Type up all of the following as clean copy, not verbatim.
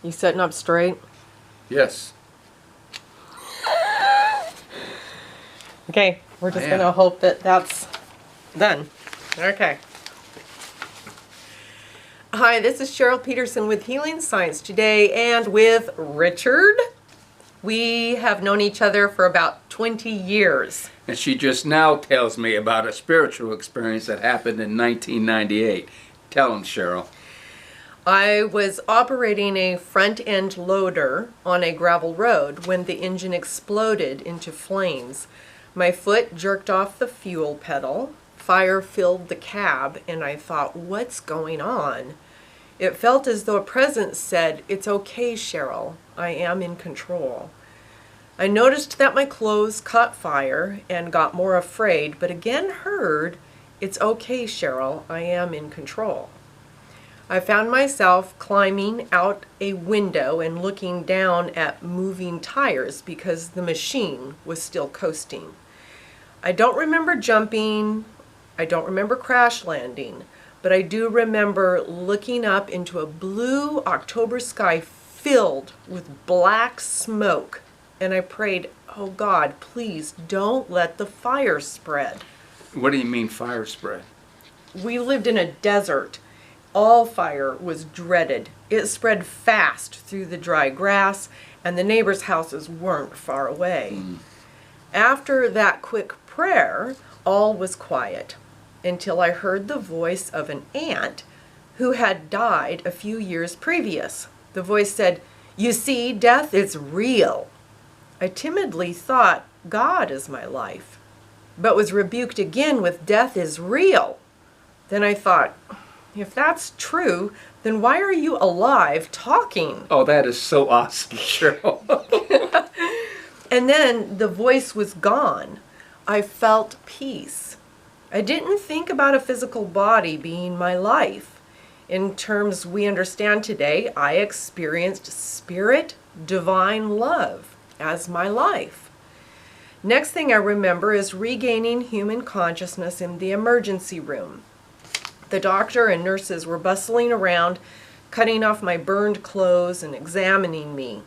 You sitting up straight? Yes. Okay, we're just going to hope that that's done. Okay. Hi, this is Cheryl Petersen with Healing Science today, and with Richard. We have known each other for about 20 years. And she just now tells me about a spiritual experience that happened in 1998. Tell him, Cheryl. I was operating a front-end loader on a gravel road when the engine exploded into flames. My foot jerked off the fuel pedal, fire filled the cab, and I thought, what's going on? It felt as though a presence said, "It's okay, Cheryl, I am in control." I noticed that my clothes caught fire and got more afraid, but again heard, "It's okay, Cheryl, I am in control." I found myself climbing out a window and looking down at moving tires because the machine was still coasting. I don't remember jumping, I don't remember crash landing, but I do remember looking up into a blue October sky filled with black smoke, and I prayed, "Oh God, please don't let the fire spread." What do you mean fire spread? We lived in a desert. All fire was dreaded. It spread fast through the dry grass, and the neighbors' houses weren't far away. After that quick prayer, all was quiet until I heard the voice of an aunt who had died a few years previous. The voice said, "You see, death is real." I timidly thought, God is my life, but was rebuked again with "death is real." Then I thought, if that's true, then why are you alive talking? Oh, that is so awesome, Cheryl. And then the voice was gone. I felt peace. I didn't think about a physical body being my life. In terms we understand today, I experienced spirit, divine love as my life. Next thing I remember is regaining human consciousness in the emergency room. The doctor and nurses were bustling around, cutting off my burned clothes and examining me.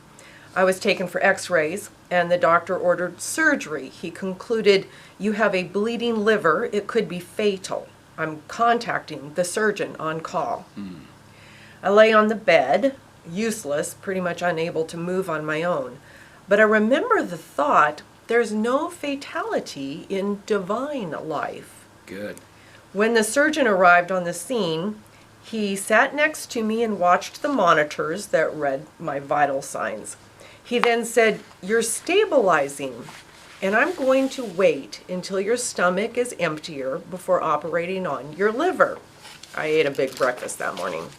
I was taken for x-rays, and the doctor ordered surgery. He concluded, "You have a bleeding liver. It could be fatal. I'm contacting the surgeon on call." I lay on the bed, useless, pretty much unable to move on my own. But I remember the thought, there's no fatality in divine life. Good. When the surgeon arrived on the scene, he sat next to me and watched the monitors that read my vital signs. He then said, "You're stabilizing, and I'm going to wait until your stomach is emptier before operating on your liver." I ate a big breakfast that morning.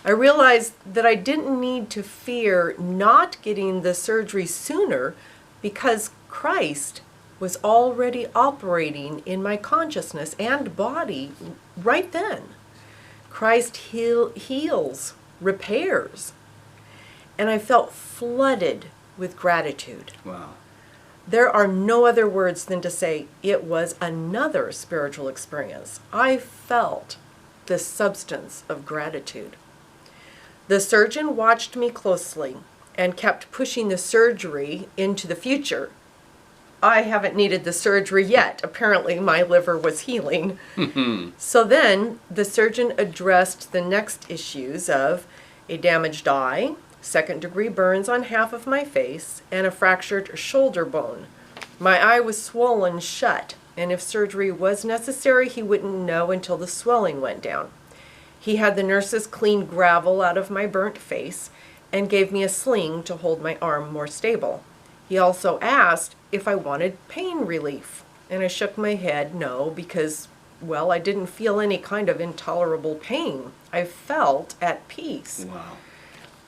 I realized that I didn't need to fear not getting the surgery sooner because Christ was already operating in my consciousness and body right then. Christ heals, repairs. And I felt flooded with gratitude. Wow. There are no other words than to say it was another spiritual experience. I felt the substance of gratitude. The surgeon watched me closely and kept pushing the surgery into the future. I haven't needed the surgery yet. Apparently my liver was healing. So then the surgeon addressed the next issues of a damaged eye, second-degree burns on half of my face, and a fractured shoulder bone. My eye was swollen shut, and if surgery was necessary, he wouldn't know until the swelling went down. He had the nurses clean gravel out of my burnt face and gave me a sling to hold my arm more stable. He also asked if I wanted pain relief, and I shook my head no because, well, I didn't feel any kind of intolerable pain. I felt at peace. Wow.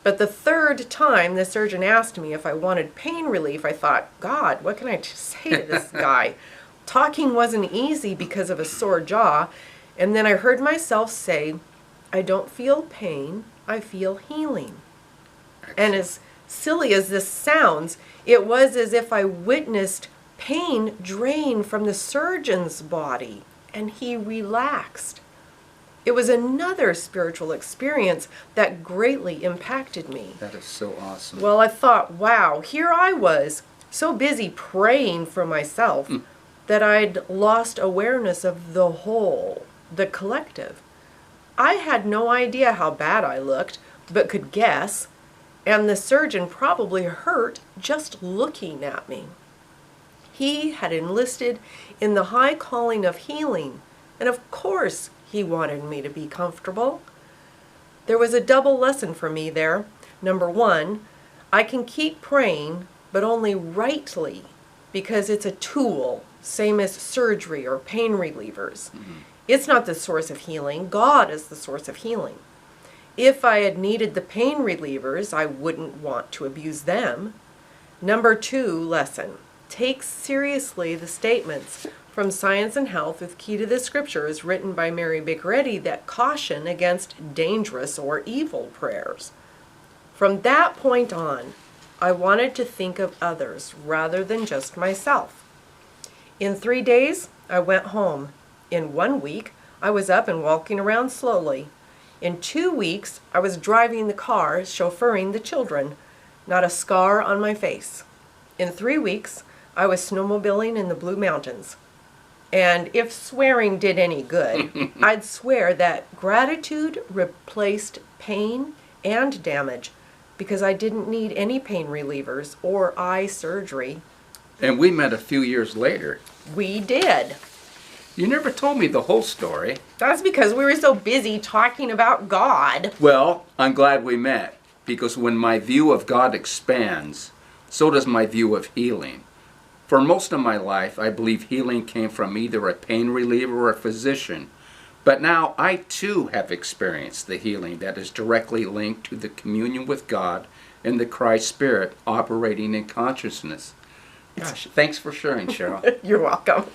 But the third time the surgeon asked me if I wanted pain relief, I thought, God, what can I say to this guy? Talking wasn't easy because of a sore jaw, and then I heard myself say, "I don't feel pain, I feel healing." And as silly as this sounds, it was as if I witnessed pain drain from the surgeon's body, and he relaxed. It was another spiritual experience that greatly impacted me. That is so awesome. Well, I thought, wow, here I was, so busy praying for myself that I'd lost awareness of the whole, the collective. I had no idea how bad I looked, but could guess, and the surgeon probably hurt just looking at me. He had enlisted in the high calling of healing, and of course he wanted me to be comfortable. There was a double lesson for me there. Number one, I can keep praying, but only rightly, because it's a tool, same as surgery or pain relievers. It's not the source of healing. God is the source of healing. If I had needed the pain relievers, I wouldn't want to abuse them. Number two lesson, take seriously the statements from Science and Health with Key to the Scriptures written by Mary Baker Eddy that caution against dangerous or evil prayers. From that point on, I wanted to think of others rather than just myself. In 3 days, I went home. In 1 week, I was up and walking around slowly. In 2 weeks, I was driving the car, chauffeuring the children, not a scar on my face. In 3 weeks, I was snowmobiling in the Blue Mountains. And if swearing did any good, I'd swear that gratitude replaced pain and damage because I didn't need any pain relievers or eye surgery. And we met a few years later. We did. You never told me the whole story. That's because we were so busy talking about God. Well, I'm glad we met, because when my view of God expands, so does my view of healing. For most of my life, I believe healing came from either a pain reliever or a physician. But now I too have experienced the healing that is directly linked to the communion with God and the Christ Spirit operating in consciousness. Gosh, thanks for sharing, Cheryl. You're welcome.